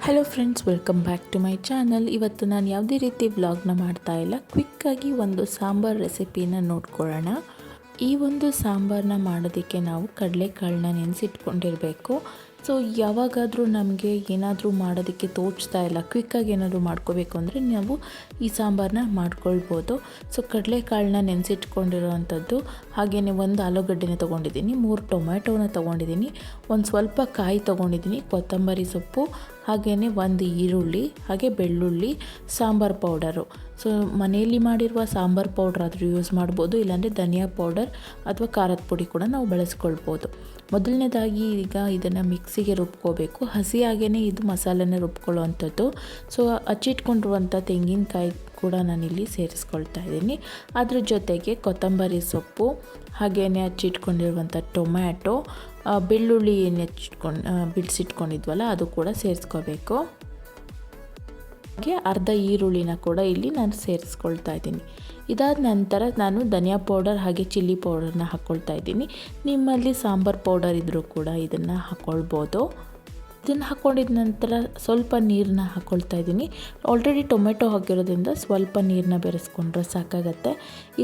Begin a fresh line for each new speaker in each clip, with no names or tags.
Hello friends, welcome back to my channel. ಇವತ್ತು ನಾನು ಯಾವುದೇ ರೀತಿ ವ್ಲಾಗ್ನ ಮಾಡ್ತಾ ಇಲ್ಲ. ಕ್ವಿಕ್ಕಾಗಿ ಒಂದು ಸಾಂಬಾರ್ ರೆಸಿಪಿನ ನೋಡ್ಕೊಳ್ಳೋಣ. ಈ ಒಂದು ಸಾಂಬಾರನ್ನ ಮಾಡೋದಕ್ಕೆ ನಾವು ಕಡಲೆಕಾಳನ್ನ ನೆನೆಸಿಟ್ಕೊಂಡಿರಬೇಕು. ಸೊ ಯಾವಾಗಾದರೂ ನಮಗೆ ಏನಾದರೂ ಮಾಡೋದಕ್ಕೆ ತೋಚ್ತಾ ಇಲ್ಲ, ಕ್ವಿಕ್ಕಾಗಿ ಏನಾದರೂ ಮಾಡ್ಕೋಬೇಕು ಅಂದರೆ ನಾವು ಈ ಸಾಂಬಾರನ್ನ ಮಾಡ್ಕೊಳ್ಬೋದು. ಸೊ ಕಡಲೆಕಾಳನ್ನ ನೆನೆಸಿಟ್ಕೊಂಡಿರೋವಂಥದ್ದು, ಹಾಗೆಯೇ ಒಂದು ಆಲೂಗಡ್ಡೆನ ತೊಗೊಂಡಿದ್ದೀನಿ, 3 ಟೊಮ್ಯಾಟೋನ ತೊಗೊಂಡಿದ್ದೀನಿ, ಒಂದು ಸ್ವಲ್ಪ ಕಾಯಿ ತೊಗೊಂಡಿದ್ದೀನಿ, ಕೊತ್ತಂಬರಿ ಸೊಪ್ಪು, ಹಾಗೆಯೇ ಒಂದು ಈರುಳ್ಳಿ, ಹಾಗೆ ಬೆಳ್ಳುಳ್ಳಿ, ಸಾಂಬಾರು ಪೌಡರು. ಸೊ ಮನೆಯಲ್ಲಿ ಮಾಡಿರುವ ಸಾಂಬಾರು ಪೌಡ್ರ್ ಆದರೂ ಯೂಸ್ ಮಾಡ್ಬೋದು, ಇಲ್ಲಾಂದರೆ ಧನಿಯಾ ಪೌಡರ್ ಅಥವಾ ಖಾರದ ಪುಡಿ ಕೂಡ ನಾವು ಬಳಸ್ಕೊಳ್ಬೋದು. ಮೊದಲನೇದಾಗಿ ಈಗ ಇದನ್ನು ಮಿಕ್ಸಿಗೆ ರುಬ್ಕೋಬೇಕು. ಹಸಿಯಾಗೇ ಇದು ಮಸಾಲೆನ ರುಬ್ಕೊಳ್ಳುವಂಥದ್ದು. ಸೊ ಹಚ್ಚಿಟ್ಕೊಂಡಿರುವಂಥ ತೆಂಗಿನಕಾಯಿ ಕೂಡ ನಾನಿಲ್ಲಿ ಸೇರಿಸ್ಕೊಳ್ತಾ ಇದ್ದೀನಿ. ಅದ್ರ ಜೊತೆಗೆ ಕೊತ್ತಂಬರಿ ಸೊಪ್ಪು, ಹಾಗೆಯೇ ಹಚ್ಚಿಟ್ಕೊಂಡಿರುವಂಥ ಟೊಮ್ಯಾಟೊ, ಬೆಳ್ಳುಳ್ಳಿ ಏನು ಬಿಡಿಸಿಟ್ಕೊಂಡಿದ್ವಲ್ಲ ಅದು ಕೂಡ ಸೇರಿಸ್ಕೋಬೇಕು. ಹಾಗೆ ಅರ್ಧ ಈರುಳ್ಳಿನ ಕೂಡ ಇಲ್ಲಿ ನಾನು ಸೇರಿಸ್ಕೊಳ್ತಾ ಇದ್ದೀನಿ. ಇದಾದ ನಂತರ ನಾನು ಧನಿಯಾ ಪೌಡರ್ ಹಾಗೆ ಚಿಲ್ಲಿ ಪೌಡರ್ನ ಹಾಕ್ಕೊಳ್ತಾ ಇದ್ದೀನಿ. ನಿಮ್ಮಲ್ಲಿ ಸಾಂಬಾರು ಪೌಡರ್ ಇದ್ದರೂ ಕೂಡ ಇದನ್ನು ಹಾಕ್ಕೊಳ್ಬೋದು. ಇದನ್ನು ಹಾಕ್ಕೊಂಡಿದ ನಂತರ ಸ್ವಲ್ಪ ನೀರನ್ನ ಹಾಕ್ಕೊಳ್ತಾ ಇದ್ದೀನಿ. ಆಲ್ರೆಡಿ ಟೊಮೆಟೊ ಹಾಕಿರೋದ್ರಿಂದ ಸ್ವಲ್ಪ ನೀರನ್ನ ಬೆರೆಸ್ಕೊಂಡ್ರೆ ಸಾಕಾಗತ್ತೆ.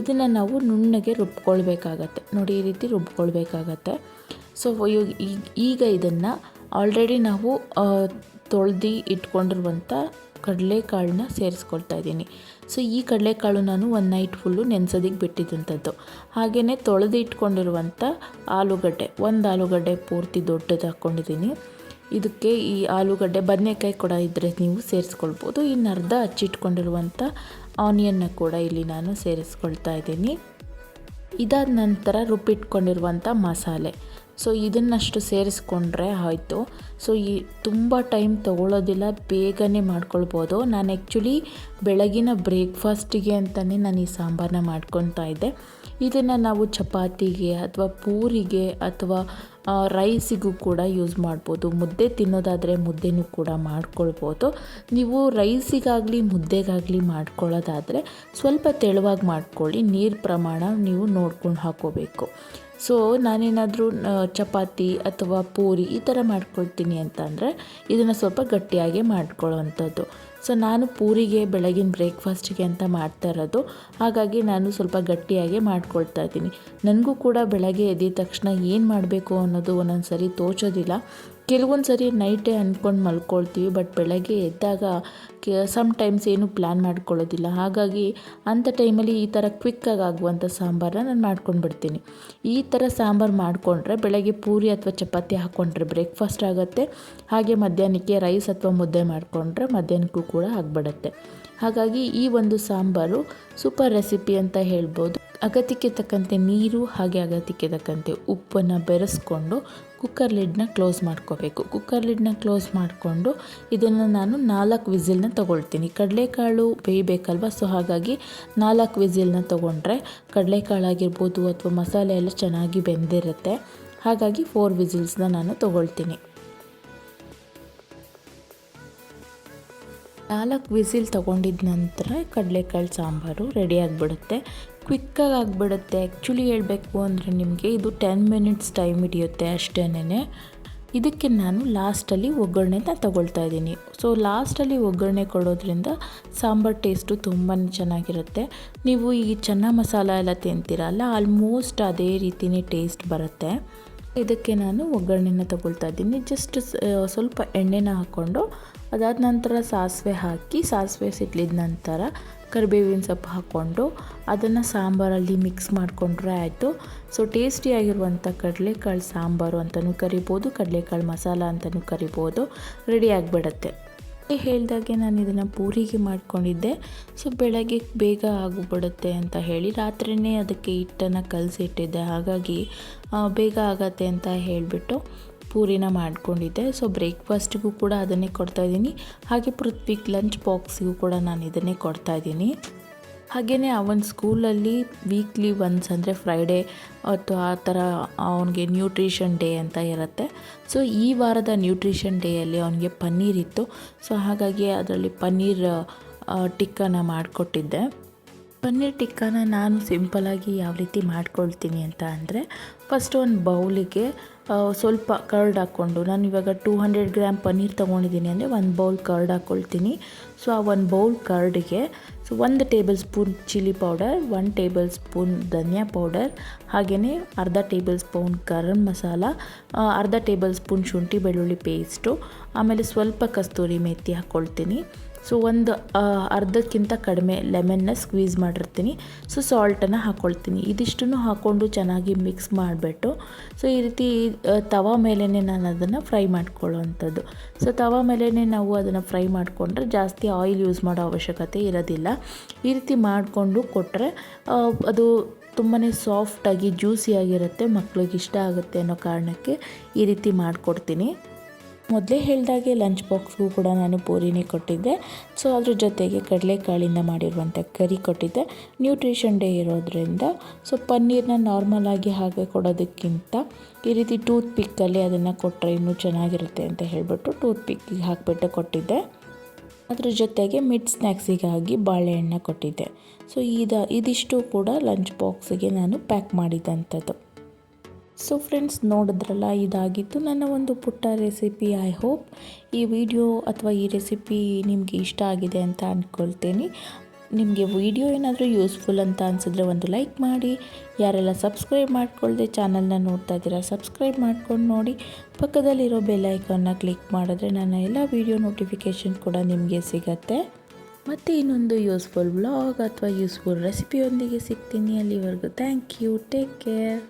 ಇದನ್ನು ನಾವು ನುಣ್ಣಗೆ ರುಬ್ಕೊಳ್ಬೇಕಾಗತ್ತೆ. ನೋಡಿ, ಈ ರೀತಿ ರುಬ್ಕೊಳ್ಬೇಕಾಗತ್ತೆ. ಸೊ ಈಗ ಇದನ್ನು ಆಲ್ರೆಡಿ ನಾವು ತೊಳೆದು ಇಟ್ಕೊಂಡಿರುವಂಥ ಕಡಲೆಕಾಳನ್ನ ಸೇರಿಸ್ಕೊಳ್ತಾ ಇದ್ದೀನಿ. ಸೊ ಈ ಕಡಲೆಕಾಳು ನಾನು ಒಂದು ನೈಟ್ ಫುಲ್ಲು ನೆನೆಸೋದಕ್ಕೆ ಬಿಟ್ಟಿದ್ದಂಥದ್ದು. ಹಾಗೆಯೇ ತೊಳೆದು ಇಟ್ಕೊಂಡಿರುವಂಥ ಒಂದು ಆಲೂಗಡ್ಡೆ ಪೂರ್ತಿ ದೊಡ್ಡದು ಹಾಕ್ಕೊಂಡಿದ್ದೀನಿ. ಇದಕ್ಕೆ ಈ ಆಲೂಗಡ್ಡೆ, ಬದನೆಕಾಯಿ ಕೂಡ ಇದ್ದರೆ ನೀವು ಸೇರಿಸ್ಕೊಳ್ಬೋದು. ಇನ್ನು ಅರ್ಧ ಹಚ್ಚಿಟ್ಕೊಂಡಿರುವಂಥ ಆನಿಯನ್ನ ಕೂಡ ಇಲ್ಲಿ ನಾನು ಸೇರಿಸ್ಕೊಳ್ತಾ ಇದ್ದೀನಿ. ಇದಾದ ನಂತರ ರುಬ್ಬಿಟ್ಕೊಂಡಿರುವಂಥ ಮಸಾಲೆ, ಸೊ ಇದನ್ನಷ್ಟು ಸೇರಿಸ್ಕೊಂಡ್ರೆ ಆಯಿತು. ಸೊ ತುಂಬ ಟೈಮ್ ತೊಗೊಳ್ಳೋದಿಲ್ಲ, ಬೇಗನೆ ಮಾಡ್ಕೊಳ್ಬೋದು. ನಾನು ಆ್ಯಕ್ಚುಲಿ ಬೆಳಗಿನ ಬ್ರೇಕ್ಫಾಸ್ಟಿಗೆ ಅಂತಲೇ ನಾನು ಈ ಸಾಂಬಾರನ್ನ ಮಾಡ್ಕೊತಾ ಇದ್ದೆ. ಇದನ್ನು ನಾವು ಚಪಾತಿಗೆ ಅಥವಾ ಪೂರಿಗೆ ಅಥವಾ ರೈಸಿಗೂ ಕೂಡ ಯೂಸ್ ಮಾಡ್ಬೋದು. ಮುದ್ದೆ ತಿನ್ನೋದಾದರೆ ಮುದ್ದೆನೂ ಕೂಡ ಮಾಡ್ಕೊಳ್ಬೋದು. ನೀವು ರೈಸಿಗಾಗಲಿ ಮುದ್ದೆಗಾಗಲಿ ಮಾಡ್ಕೊಳ್ಳೋದಾದರೆ ಸ್ವಲ್ಪ ತೆಳುವಾಗಿ ಮಾಡ್ಕೊಳ್ಳಿ. ನೀರು ಪ್ರಮಾಣ ನೀವು ನೋಡ್ಕೊಂಡು ಹಾಕ್ಕೋಬೇಕು. ಸೊ ನಾನೇನಾದರೂ ಚಪಾತಿ ಅಥವಾ ಪೂರಿ ಈ ಥರ ಮಾಡ್ಕೊಳ್ತೀನಿ ಅಂತ ಅಂದರೆ ಇದನ್ನು ಸ್ವಲ್ಪ ಗಟ್ಟಿಯಾಗಿ ಮಾಡ್ಕೊಳ್ಳೋವಂಥದ್ದು. ಸೊ ನಾನು ಪೂರಿಗೆ ಬೆಳಗಿನ ಬ್ರೇಕ್ಫಾಸ್ಟಿಗೆ ಅಂತ ಮಾಡ್ತಾ ಇರೋದು, ಹಾಗಾಗಿ ನಾನು ಸ್ವಲ್ಪ ಗಟ್ಟಿಯಾಗಿ ಮಾಡ್ಕೊಳ್ತಾ ಇದ್ದೀನಿ. ನನಗೂ ಕೂಡ ಬೆಳಗ್ಗೆ ಎದ್ದ ತಕ್ಷಣ ಏನು ಮಾಡಬೇಕು ಅನ್ನೋದು ಒಂದೊಂದು ಸರಿ ತೋಚೋದಿಲ್ಲ. ಕೆಲವೊಂದು ಸರಿ ನೈಟೇ ಅಂದ್ಕೊಂಡು ಮಲ್ಕೊಳ್ತೀವಿ, ಬಟ್ ಬೆಳಗ್ಗೆ ಎದ್ದಾಗ ಸಮ್ಟೈಮ್ಸ್ ಏನು ಪ್ಲ್ಯಾನ್ ಮಾಡ್ಕೊಳ್ಳೋದಿಲ್ಲ. ಹಾಗಾಗಿ ಅಂಥ ಟೈಮಲ್ಲಿ ಈ ಥರ ಕ್ವಿಕ್ಕಾಗಿ ಆಗುವಂಥ ಸಾಂಬಾರನ್ನ ನಾನು ಮಾಡ್ಕೊಂಡು ಬಿಡ್ತೀನಿ. ಈ ಥರ ಸಾಂಬಾರು ಮಾಡಿಕೊಂಡ್ರೆ ಬೆಳಗ್ಗೆ ಪೂರಿ ಅಥವಾ ಚಪಾತಿ ಹಾಕ್ಕೊಂಡ್ರೆ ಬ್ರೇಕ್ಫಾಸ್ಟ್ ಆಗುತ್ತೆ. ಹಾಗೆ ಮಧ್ಯಾಹ್ನಕ್ಕೆ ರೈಸ್ ಅಥವಾ ಮುದ್ದೆ ಮಾಡಿಕೊಂಡ್ರೆ ಮಧ್ಯಾಹ್ನಕ್ಕೂ ಕೂಡ ಆಗಿಬಿಡುತ್ತೆ. ಹಾಗಾಗಿ ಈ ಒಂದು ಸಾಂಬಾರು ಸೂಪರ್ ರೆಸಿಪಿ ಅಂತ ಹೇಳ್ಬೋದು. ಅಗತ್ಯಕ್ಕೆ ತಕ್ಕಂತೆ ನೀರು ಹಾಗೆ ಅಗತ್ಯಕ್ಕೆ ತಕ್ಕಂತೆ ಉಪ್ಪನ್ನು ಬೆರೆಸ್ಕೊಂಡು ಕುಕ್ಕರ್ ಲಿಡ್ನ ಕ್ಲೋಸ್ ಮಾಡ್ಕೋಬೇಕು. ಕುಕ್ಕರ್ ಲಿಡ್ನ ಕ್ಲೋಸ್ ಮಾಡಿಕೊಂಡು ಇದನ್ನು ನಾನು 4 ವಿಸಿಲ್ನ ತೊಗೊಳ್ತೀನಿ. ಕಡಲೆಕಾಳು ಬೇಯಬೇಕಲ್ವ, ಸೊ ಹಾಗಾಗಿ 4 ವಿಸಿಲ್ನ ತೊಗೊಂಡ್ರೆ ಕಡಲೆಕಾಳಾಗಿರ್ಬೋದು ಅಥವಾ ಮಸಾಲೆ ಎಲ್ಲ ಚೆನ್ನಾಗಿ ಬೆಂದಿರುತ್ತೆ. ಹಾಗಾಗಿ 4 ವಿಸಿಲ್ಸ್ನ ನಾನು ತೊಗೊಳ್ತೀನಿ. 4 ವಿಸಿಲ್ ತೊಗೊಂಡಿದ ನಂತರ ಕಡಲೆಕಾಳು ಸಾಂಬಾರು ರೆಡಿ ಆಗಿಬಿಡುತ್ತೆ. ಕ್ವಿಕ್ಕಾಗಿ ಆಗಿಬಿಡುತ್ತೆ. ಆ್ಯಕ್ಚುಲಿ ಹೇಳಬೇಕು ಅಂದರೆ ನಿಮಗೆ ಇದು 10 ಮಿನಿಟ್ಸ್ ಟೈಮ್ ಹಿಡಿಯುತ್ತೆ ಅಷ್ಟೇನೆ. ಇದಕ್ಕೆ ನಾನು ಲಾಸ್ಟಲ್ಲಿ ಒಗ್ಗರಣೆನ ತೊಗೊಳ್ತಾ ಇದ್ದೀನಿ. ಸೊ ಲಾಸ್ಟಲ್ಲಿ ಒಗ್ಗರಣೆ ಕೊಡೋದ್ರಿಂದ ಸಾಂಬಾರು ಟೇಸ್ಟು ತುಂಬಾ ಚೆನ್ನಾಗಿರುತ್ತೆ. ನೀವು ಈ ಚೆನ್ನ ಮಸಾಲ ಎಲ್ಲ ತಿಂತೀರಲ್ಲ, ಆಲ್ಮೋಸ್ಟ್ ಅದೇ ರೀತಿಯೇ ಟೇಸ್ಟ್ ಬರುತ್ತೆ. ಇದಕ್ಕೆ ನಾನು ಒಗ್ಗರಣೆನ ತೊಗೊಳ್ತಾ ಇದ್ದೀನಿ. ಜಸ್ಟ್ ಸ್ವಲ್ಪ ಎಣ್ಣೆನ ಹಾಕ್ಕೊಂಡು ಅದಾದ ನಂತರ ಸಾಸಿವೆ ಸಿಡ್ಲಿದ ನಂತರ ಕರಿಬೇವಿನ ಸೊಪ್ಪು ಹಾಕ್ಕೊಂಡು ಅದನ್ನು ಸಾಂಬಾರಲ್ಲಿ ಮಿಕ್ಸ್ ಮಾಡಿಕೊಂಡ್ರೆ ಆಯಿತು. ಸೊ ಟೇಸ್ಟಿಯಾಗಿರುವಂಥ ಕಡಲೆಕಾಳು ಸಾಂಬಾರು ಅಂತಲೂ ಕರಿಬೋದು, ಕಡಲೆಕಾಳು ಮಸಾಲ ಅಂತಲೂ ಕರಿಬೋದು, ರೆಡಿ ಆಗಿಬಿಡತ್ತೆ. ಹೇಳಿದಾಗೆ ನಾನು ಇದನ್ನು ಪೂರಿಗೆ ಮಾಡ್ಕೊಂಡಿದ್ದೆ. ಸೊ ಬೆಳಗ್ಗೆ ಬೇಗ ಆಗಿಬಿಡುತ್ತೆ ಅಂತ ಹೇಳಿ ರಾತ್ರಿಯೇ ಅದಕ್ಕೆ ಹಿಟ್ಟನ್ನು ಕಲಸಿಟ್ಟಿದ್ದೆ. ಹಾಗಾಗಿ ಬೇಗ ಆಗತ್ತೆ ಅಂತ ಹೇಳಿಬಿಟ್ಟು ಪೂರಿನ ಮಾಡ್ಕೊಂಡಿದ್ದೆ. ಸೊ ಬ್ರೇಕ್ಫಾಸ್ಟಿಗೂ ಕೂಡ ಅದನ್ನೇ ಕೊಡ್ತಾಯಿದ್ದೀನಿ. ಹಾಗೆ ಪೃಥ್ವಿಗೆ ಲಂಚ್ ಬಾಕ್ಸಿಗೂ ಕೂಡ ನಾನು ಇದನ್ನೇ ಕೊಡ್ತಾಯಿದ್ದೀನಿ. ಹಾಗೆಯೇ ಅವನ ಸ್ಕೂಲಲ್ಲಿ ವೀಕ್ಲಿ ಒನ್ಸ್ ಅಂದರೆ ಫ್ರೈಡೇ ಅಥವಾ ಆ ಥರ ಅವನಿಗೆ ನ್ಯೂಟ್ರಿಷನ್ ಡೇ ಅಂತ ಇರುತ್ತೆ. ಸೊ ಈ ವಾರದ ನ್ಯೂಟ್ರಿಷನ್ ಡೇಯಲ್ಲಿ ಅವನಿಗೆ ಪನ್ನೀರ್ ಇತ್ತು. ಸೊ ಹಾಗಾಗಿ ಅದರಲ್ಲಿ ಪನ್ನೀರ್ ಟಿಕ್ಕಾನ ಮಾಡಿಕೊಟ್ಟಿದ್ದೆ. ಪನ್ನೀರ್ ಟಿಕ್ಕಾನ ನಾನು ಸಿಂಪಲಾಗಿ ಯಾವ ರೀತಿ ಮಾಡ್ಕೊಳ್ತೀನಿ ಅಂತ ಅಂದರೆ, ಫಸ್ಟ್ ಒಂದು ಬೌಲಿಗೆ ಸ್ವಲ್ಪ ಕರ್ಡ್ ಹಾಕ್ಕೊಂಡು, ನಾನು ಇವಾಗ 200 ಗ್ರಾಮ್ ಪನ್ನೀರ್ ತೊಗೊಂಡಿದ್ದೀನಿ ಅಂದರೆ 1 ಬೌಲ್ ಕರ್ಡ್ ಹಾಕ್ಕೊಳ್ತೀನಿ. ಸೊ ಆ 1 ಬೌಲ್ ಕರ್ಡ್ಗೆ 1 tablespoon chilli powder, 1 tablespoon ಧನಿಯಾ ಪೌಡರ್, ಹಾಗೆಯೇ ಅರ್ಧ ಟೇಬಲ್ ಸ್ಪೂನ್ ಗರಂ ಮಸಾಲ, ಅರ್ಧ ಟೇಬಲ್ ಸ್ಪೂನ್ ಶುಂಠಿ ಬೆಳ್ಳುಳ್ಳಿ ಪೇಸ್ಟು, ಆಮೇಲೆ ಸ್ವಲ್ಪ ಕಸ್ತೂರಿ ಮೇಥಿ ಹಾಕ್ಕೊಳ್ತೀನಿ. ಸೊ ಒಂದು ಅರ್ಧಕ್ಕಿಂತ ಕಡಿಮೆ ಲೆಮನ್ನ ಸ್ಕ್ವೀಸ್ ಮಾಡಿರ್ತೀನಿ. ಸೊ ಸಾಲ್ಟನ್ನು ಹಾಕ್ಕೊಳ್ತೀನಿ. ಇದಿಷ್ಟನ್ನು ಹಾಕ್ಕೊಂಡು ಚೆನ್ನಾಗಿ ಮಿಕ್ಸ್ ಮಾಡಿಬಿಟ್ಟು, ಸೊ ಈ ರೀತಿ ತವಾ ಮೇಲೇ ನಾನು ಅದನ್ನು ಫ್ರೈ ಮಾಡ್ಕೊಳ್ಳೋವಂಥದ್ದು. ಸೊ ತವಾ ಮೇಲೇ ನಾವು ಅದನ್ನು ಫ್ರೈ ಮಾಡಿಕೊಂಡ್ರೆ ಜಾಸ್ತಿ ಆಯಿಲ್ ಯೂಸ್ ಮಾಡೋ ಅವಶ್ಯಕತೆ ಇರೋದಿಲ್ಲ. ಈ ರೀತಿ ಮಾಡಿಕೊಂಡು ಕೊಟ್ಟರೆ ಅದು ತುಂಬಾ ಸಾಫ್ಟಾಗಿ ಜ್ಯೂಸಿಯಾಗಿರುತ್ತೆ, ಮಕ್ಳಿಗೆ ಇಷ್ಟ ಆಗುತ್ತೆ ಅನ್ನೋ ಕಾರಣಕ್ಕೆ ಈ ರೀತಿ ಮಾಡಿಕೊಡ್ತೀನಿ. ಮೊದಲೇ ಹೇಳಿದಾಗೆ ಲಂಚ್ ಬಾಕ್ಸ್ಗೂ ಕೂಡ ನಾನು ಪೂರಿನೇ ಕೊಟ್ಟಿದ್ದೆ. ಸೊ ಅದ್ರ ಜೊತೆಗೆ ಕಡಲೆಕಾಳಿಂದ ಮಾಡಿರುವಂಥ ಕರಿ ಕೊಟ್ಟಿದ್ದೆ. ನ್ಯೂಟ್ರಿಷನ್ ಡೇ ಇರೋದ್ರಿಂದ ಸೊ ಪನ್ನೀರನ್ನ ನಾರ್ಮಲಾಗಿ ಹಾಗೆ ಕೊಡೋದಕ್ಕಿಂತ ಈ ರೀತಿ ಟೂತ್ ಪಿಕ್ಕಲ್ಲಿ ಅದನ್ನು ಕೊಟ್ಟರೆ ಇನ್ನೂ ಚೆನ್ನಾಗಿರುತ್ತೆ ಅಂತ ಹೇಳಿಬಿಟ್ಟು ಟೂತ್ ಪಿಕ್ಕಿಗೆ ಹಾಕಿಬಿಟ್ಟು ಕೊಟ್ಟಿದ್ದೆ. ಅದ್ರ ಜೊತೆಗೆ ಮಿಡ್ ಸ್ನ್ಯಾಕ್ಸಿಗಾಗಿ ಬಾಳೆಹಣ್ಣು ಕೊಟ್ಟಿದ್ದೆ. ಸೊ ಇದಿಷ್ಟು ಕೂಡ ಲಂಚ್ ಬಾಕ್ಸಿಗೆ ನಾನು ಪ್ಯಾಕ್ ಮಾಡಿದಂಥದ್ದು. ಸೊ ಫ್ರೆಂಡ್ಸ್, ನೋಡಿದ್ರಲ್ಲ, ಇದಾಗಿತ್ತು ನನ್ನ ಒಂದು ಪುಟ್ಟ ರೆಸಿಪಿ. ಐ ಹೋಪ್ ಈ ವಿಡಿಯೋ ಅಥವಾ ಈ ರೆಸಿಪಿ ನಿಮಗೆ ಇಷ್ಟ ಆಗಿದೆ ಅಂತ ಅಂದ್ಕೊಳ್ತೀನಿ. ನಿಮಗೆ ವಿಡಿಯೋ ಏನಾದರೂ ಯೂಸ್ಫುಲ್ ಅಂತ ಅನಿಸಿದ್ರೆ ಒಂದು ಲೈಕ್ ಮಾಡಿ. ಯಾರೆಲ್ಲ ಸಬ್ಸ್ಕ್ರೈಬ್ ಮಾಡ್ಕೊಳ್ಳದೆ ಚಾನಲ್ನ ನೋಡ್ತಾ ಇದ್ದೀರಾ, ಸಬ್ಸ್ಕ್ರೈಬ್ ಮಾಡ್ಕೊಂಡು ನೋಡಿ. ಪಕ್ಕದಲ್ಲಿರೋ ಬೆಲ್ ಐಕಾನ್ನ ಕ್ಲಿಕ್ ಮಾಡಿದ್ರೆ ನನ್ನ ಎಲ್ಲ ವಿಡಿಯೋ ನೋಟಿಫಿಕೇಷನ್ ಕೂಡ ನಿಮಗೆ ಸಿಗತ್ತೆ. ಮತ್ತು ಇನ್ನೊಂದು ಯೂಸ್ಫುಲ್ ವ್ಲಾಗ್ ಅಥವಾ ಯೂಸ್ಫುಲ್ ರೆಸಿಪಿಯೊಂದಿಗೆ ಸಿಗ್ತೀನಿ. ಅಲ್ಲಿವರೆಗೂ ಥ್ಯಾಂಕ್ ಯು, ಟೇಕ್ ಕೇರ್.